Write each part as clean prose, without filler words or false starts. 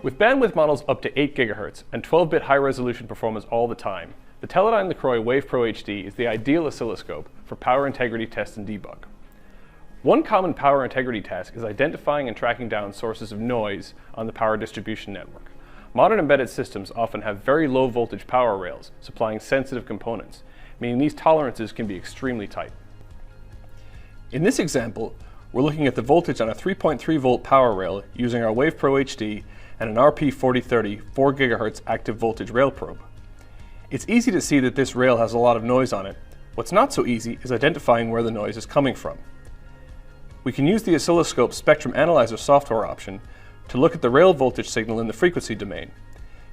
With bandwidth models up to 8 GHz and 12-bit high-resolution performance all the time, the Teledyne LeCroy WavePro HD is the ideal oscilloscope for power integrity test and debug. One common power integrity task is identifying and tracking down sources of noise on the power distribution network. Modern embedded systems often have very low voltage power rails supplying sensitive components, meaning these tolerances can be extremely tight. In this example, we're looking at the voltage on a 3.3 volt power rail using our WavePro HD and an RP4030 4 GHz active voltage rail probe. It's easy to see that this rail has a lot of noise on it. What's not so easy is identifying where the noise is coming from. We can use the oscilloscope spectrum analyzer software option to look at the rail voltage signal in the frequency domain.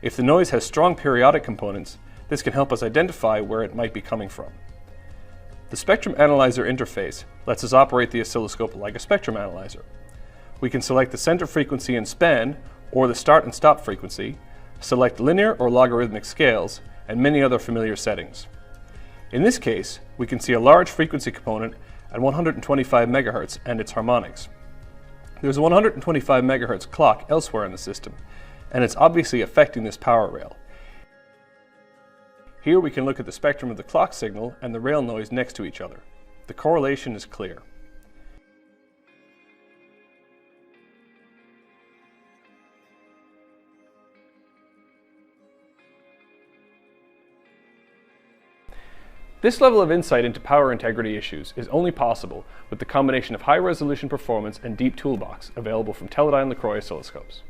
If the noise has strong periodic components, this can help us identify where it might be coming from. The spectrum analyzer interface lets us operate the oscilloscope like a spectrum analyzer. We can select the center frequency and span, or the start and stop frequency, select linear or logarithmic scales, and many other familiar settings. In this case, we can see a large frequency component at 125 MHz and its harmonics. There's a 125 MHz clock elsewhere in the system, and it's obviously affecting this power rail. Here we can look at the spectrum of the clock signal and the rail noise next to each other. The correlation is clear. This level of insight into power integrity issues is only possible with the combination of high-resolution performance and deep toolbox available from Teledyne LeCroy oscilloscopes.